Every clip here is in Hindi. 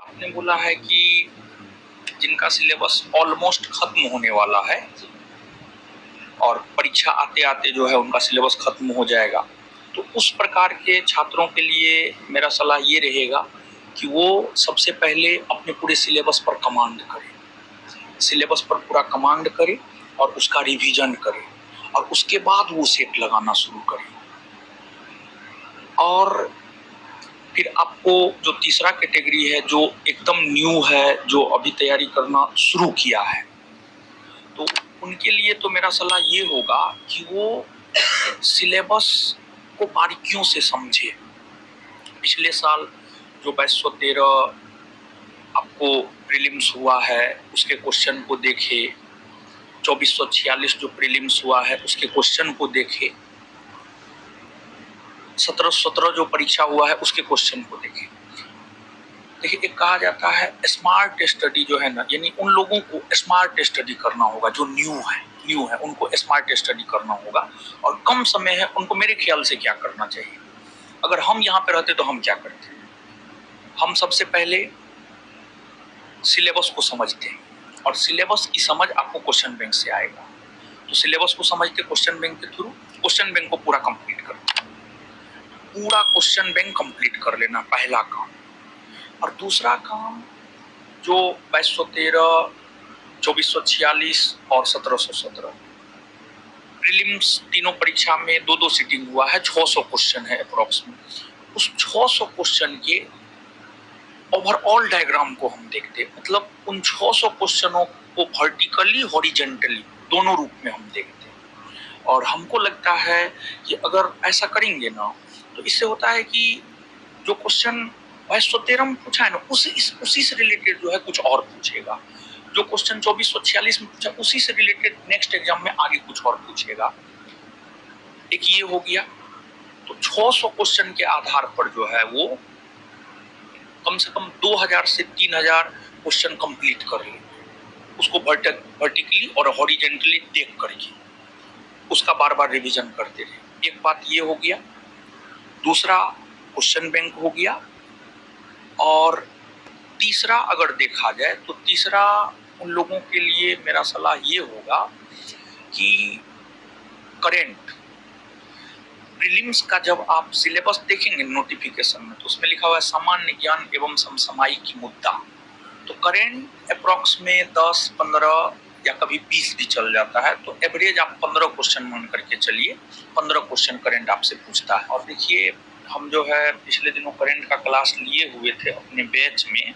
आपने बोला है कि जिनका सिलेबस ऑलमोस्ट खत्म होने वाला है और परीक्षा आते आते जो है उनका सिलेबस खत्म हो जाएगा, तो उस प्रकार के छात्रों के लिए मेरा सलाह ये रहेगा कि वो सबसे पहले अपने पूरे सिलेबस पर कमांड करें, सिलेबस पर पूरा कमांड करें और उसका रिवीजन करें और उसके बाद वो सेट लगाना शुरू करें। और फिर आपको जो तीसरा कैटेगरी है जो एकदम न्यू है, जो अभी तैयारी करना शुरू किया है, तो उनके लिए तो मेरा सलाह ये होगा कि वो सिलेबस को बारीकियों से समझे। पिछले साल जो 2213 आपको प्रीलिम्स हुआ है उसके क्वेश्चन को देखे, 2446 जो प्रीलिम्स हुआ है उसके क्वेश्चन को देखे, 1717 जो परीक्षा हुआ है उसके क्वेश्चन को देखे। देखिए, एक कहा जाता है स्मार्ट स्टडी जो है ना, यानी उन लोगों को स्मार्ट स्टडी करना होगा जो न्यू है उनको स्मार्ट स्टडी करना होगा और कम समय है उनको मेरे ख्याल से क्या करना चाहिए। अगर हम यहाँ पे रहते तो हम क्या करते? हम सबसे पहले सिलेबस को समझते हैं और सिलेबस की समझ आपको क्वेश्चन बैंक से आएगा, तो सिलेबस को समझते क्वेश्चन बैंक के थ्रू क्वेश्चन बैंक को पूरा कंप्लीट कर, पूरा क्वेश्चन बैंक कंप्लीट कर लेना, पहला काम। और दूसरा काम जो 2213, 2446 और 1717 प्रीलिम्स तीनों परीक्षा में 2-2 सीटिंग हुआ है, 600 क्वेश्चन है अप्रोक्सीमेट। उस 600 क्वेश्चन के ओवरऑल डायग्राम को हम देखते हैं, मतलब उन 600 क्वेश्चनों को वर्टिकली हॉरिजेंटली दोनों रूप में हम देखते हैं। और हमको लगता है कि अगर ऐसा करेंगे ना तो इससे होता है कि जो क्वेश्चन 2213 में पूछा है ना उसी से रिलेटेड जो है कुछ और पूछेगा, जो क्वेश्चन 2446 में पूछा उसी से रिलेटेड नेक्स्ट एग्जाम में आगे कुछ और पूछेगा। एक ये हो गया। तो 600 क्वेश्चन के आधार पर जो है वो कम से कम 2000 से 3000 क्वेश्चन कंप्लीट कर ले, उसको वर्टिकली और हॉरिजेंटली देख करके उसका बार बार रिवीजन करते रहे। एक बात ये हो गया। दूसरा क्वेश्चन बैंक हो गया। और तीसरा अगर देखा जाए तो तीसरा उन लोगों के लिए मेरा सलाह ये होगा कि करेंट प्रीलिम्स का जब आप सिलेबस देखेंगे नोटिफिकेशन में तो उसमें लिखा हुआ है सामान्य ज्ञान एवं समसामयिक मुद्दा, तो करेंट अप्रॉक्स में 10, 15 या कभी 20 भी चल जाता है, तो एवरेज आप 15 क्वेश्चन मान करके चलिए। 15 क्वेश्चन करेंट आपसे पूछता है। और देखिए, हम जो है पिछले दिनों करेंट का क्लास लिए हुए थे अपने बैच में,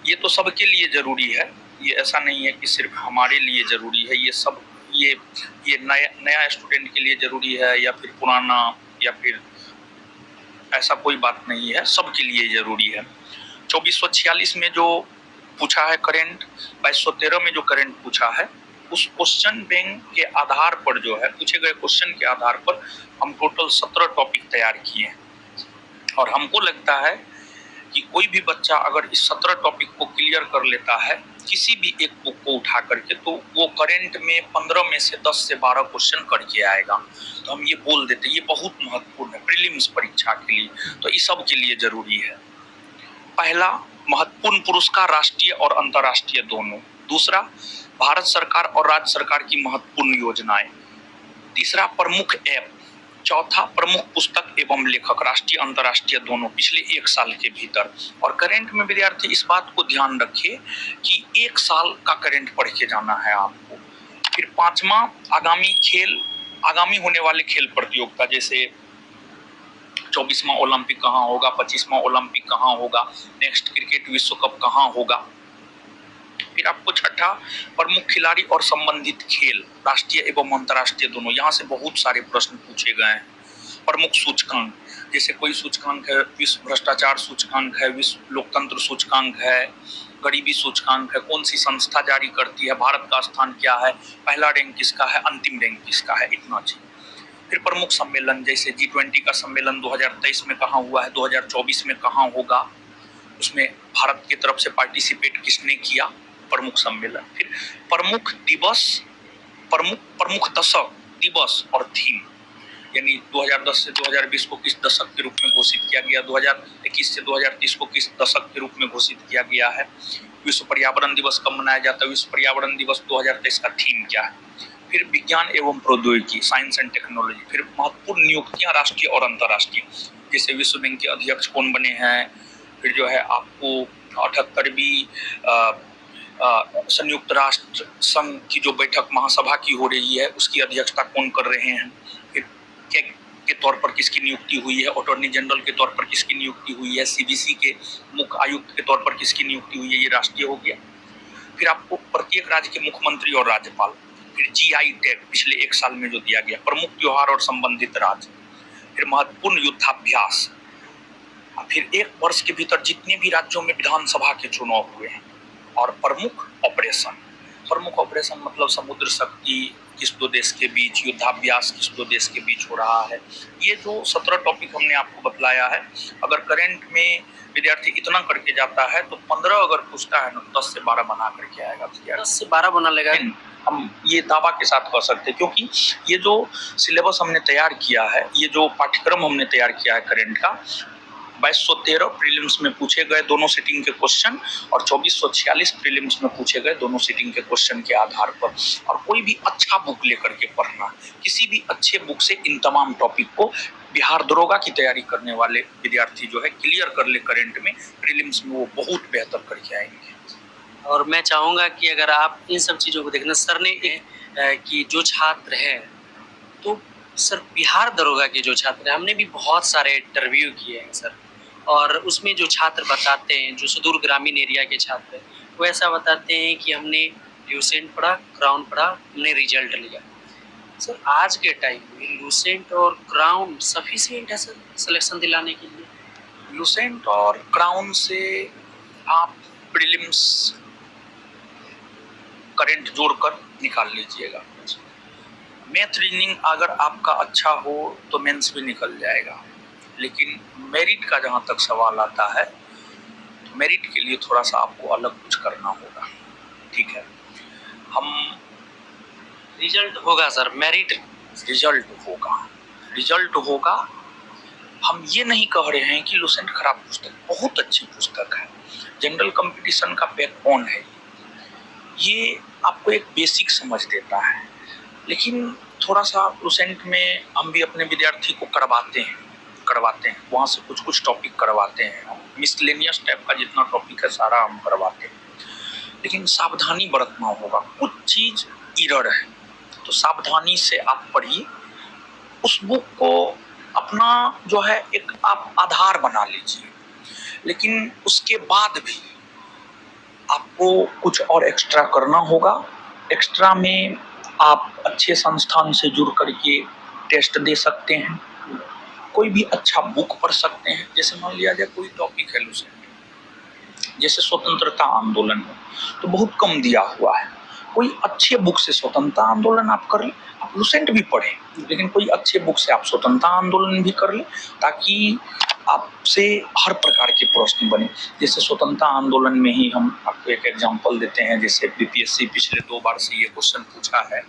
ये तो सबके लिए ज़रूरी है, ये ऐसा नहीं है कि सिर्फ हमारे लिए ज़रूरी है, ये सब ये नया स्टूडेंट के लिए ज़रूरी है या फिर पुराना, या फिर ऐसा कोई बात नहीं है, सबके लिए ज़रूरी है। 2446 में जो पूछा है करेंट, 2213 में जो करेंट पूछा है, उस क्वेश्चन बैंक के आधार पर जो है पूछे गए क्वेश्चन के आधार पर हम टोटल 17 टॉपिक तैयार किए हैं। और हमको लगता है कि कोई भी बच्चा अगर इस 17 टॉपिक को क्लियर कर लेता है किसी भी एक बुक को उठा करके, तो वो करेंट में 15 में से 10 से 12 क्वेश्चन करके आएगा। तो हम ये बोल देते ये बहुत महत्वपूर्ण है प्रीलिम्स परीक्षा के लिए, तो इस सब के लिए जरूरी है। पहला, महत्वपूर्ण पुरस्कार राष्ट्रीय और अंतर्राष्ट्रीय दोनों। दूसरा, भारत सरकार और राज्य सरकार की महत्वपूर्ण योजनाएं। तीसरा, प्रमुख ऐप। चौथा, प्रमुख पुस्तक एवं लेखक राष्ट्रीय अंतर्राष्ट्रीय दोनों पिछले 1 साल के भीतर। और करेंट में विद्यार्थी इस बात को ध्यान रखे कि 1 साल का करेंट पढ़ के जाना है आपको। फिर 5वां, आगामी होने वाले खेल प्रतियोगिता, जैसे 24वां ओलंपिक कहाँ होगा, 25वां ओलंपिक कहाँ होगा, नेक्स्ट क्रिकेट विश्व कप कहाँ होगा। फिर आपको छठा, प्रमुख खिलाड़ी और संबंधित खेल राष्ट्रीय एवं अंतर्राष्ट्रीय दोनों, यहाँ से बहुत सारे प्रश्न पूछे गए हैं। प्रमुख सूचकांक, जैसे कोई सूचकांक है, विश्व भ्रष्टाचार सूचकांक है, विश्व लोकतंत्र सूचकांक है, गरीबी सूचकांक है, कौन सी संस्था जारी करती है, भारत का स्थान क्या है, पहला रैंक किसका है, अंतिम रैंक किसका है, इतना चाहिए। फिर प्रमुख सम्मेलन, जैसे G20 का सम्मेलन 2023 में कहाँ हुआ है, 2024 में कहाँ होगा, उसमें भारत की तरफ से पार्टिसिपेट किसने किया, प्रमुख सम्मेलन। फिर प्रमुख दिवस, प्रमुख दशक, दिवस और थीम, यानी 2010 से 2020 को किस दशक के रूप में घोषित किया गया, 2021 से 2030 को किस दशक के रूप में घोषित किया गया है, विश्व पर्यावरण दिवस कब मनाया जाता है, विश्व पर्यावरण दिवस 2023 का थीम क्या है, फिर विज्ञान एवं प्रौद्योगिकी, साइंस एंड टेक्नोलॉजी, फिर महत्वपूर्ण नियुक्तियां राष्ट्रीय और अंतर्राष्ट्रीय, जैसे विश्व बैंक के अध्यक्ष कौन बने हैं, फिर जो है आपको 78वीं संयुक्त राष्ट्र संघ की जो बैठक महासभा की हो रही है उसकी अध्यक्षता कौन कर रहे हैं, फिर के तौर पर किसकी नियुक्ति हुई है, अटॉर्नी जनरल के तौर पर किसकी नियुक्ति हुई है, सीबीसी के मुख्य आयुक्त के तौर पर किसकी नियुक्ति हुई है, ये राष्ट्रीय हो गया। फिर आपको प्रत्येक राज्य के मुख्यमंत्री और राज्यपाल, फिर जीआई टैग पिछले 1 साल में जो दिया गया, प्रमुख त्योहार और संबंधित राज्य, फिर महत्वपूर्ण युद्धाभ्यास, फिर 1 वर्ष के भीतर जितने भी राज्यों में विधानसभा के चुनाव हुए हैं, और प्रमुख ऑपरेशन मतलब समुद्र शक्ति किस 2 देश के बीच, युद्धाभ्यास किस 2 देश के बीच हो रहा है। ये जो 17 टॉपिक हमने आपको बतलाया है, अगर करंट में विद्यार्थी इतना करके जाता है तो 15 अगर पूछता है ना 10 से 12 बना करके आएगा। 10 से 12 बना लेगा, हम ये दावा के साथ कह सकते हैं, क्योंकि ये जो सिलेबस हमने तैयार किया है, ये जो पाठ्यक्रम हमने तैयार किया है करंट का, 2213 प्रीलिम्स में पूछे गए दोनों सीटिंग के क्वेश्चन और 2446 प्रीलिम्स में पूछे गए दोनों सीटिंग के क्वेश्चन के आधार पर। और कोई भी अच्छा बुक लेकर के पढ़ना, किसी भी अच्छे बुक से इन तमाम टॉपिक को बिहार दरोगा की तैयारी करने वाले विद्यार्थी जो है क्लियर कर ले करंट में, प्रीलिम्स में वो बहुत बेहतर करके आएंगे। और मैं चाहूँगा कि अगर आप इन सब चीज़ों को देखना, सर ने कि जो छात्र हैं, तो सर बिहार दरोगा के जो छात्र हैं, हमने भी बहुत सारे इंटरव्यू किए हैं सर, और उसमें जो छात्र बताते हैं, जो सुदूर ग्रामीण एरिया के छात्र हैं, वो ऐसा बताते हैं कि हमने ल्यूसेंट पढ़ा, क्राउन पढ़ा, हमने रिजल्ट लिया। सर आज के टाइम में लूसेंट और क्राउन सफिशिएंट है सर सिलेक्शन दिलाने के लिए? लूसेंट और क्राउन से आप प्रीलिम्स करंट जोड़कर निकाल लीजिएगा। मैथ रीजनिंग अगर आपका अच्छा हो तो मेंस भी निकल जाएगा, लेकिन मेरिट का जहाँ तक सवाल आता है तो मेरिट के लिए थोड़ा सा आपको अलग कुछ करना होगा। ठीक है, हम रिजल्ट होगा सर, मेरिट रिजल्ट होगा। हम ये नहीं कह रहे हैं कि लूसेंट खराब पुस्तक, बहुत अच्छी पुस्तक है, जनरल कंपटीशन का बैकबोन है, ये आपको एक बेसिक समझ देता है। लेकिन थोड़ा सा लूसेंट में हम भी अपने विद्यार्थी को करवाते हैं, वहाँ से कुछ टॉपिक करवाते हैं, मिसलेनियस टाइप का जितना टॉपिक है सारा हम करवाते हैं, लेकिन सावधानी बरतना होगा। कुछ चीज़ इरर है तो सावधानी से आप पढ़िए, उस बुक को अपना जो है एक आप आधार बना लीजिए, लेकिन उसके बाद भी आपको कुछ और एक्स्ट्रा करना होगा। एक्स्ट्रा में आप अच्छे संस्थान से जुड़ करके टेस्ट दे सकते हैं, कोई भी अच्छा बुक पढ़ सकते हैं। जैसे मान लिया जाए कोई टॉपिक है लूसेंट, जैसे स्वतंत्रता आंदोलन है तो बहुत कम दिया हुआ है, कोई अच्छे बुक से स्वतंत्रता आंदोलन आप कर लें, आप लूसेंट भी पढ़ें, लेकिन कोई अच्छे बुक से आप स्वतंत्रता आंदोलन भी कर लें, ताकि आपसे हर प्रकार के प्रश्न बने। जैसे स्वतंत्रता आंदोलन में ही हम आपको एक एग्जांपल देते हैं, जैसे बीपीएससी पिछले 2 बार से ये क्वेश्चन पूछा है,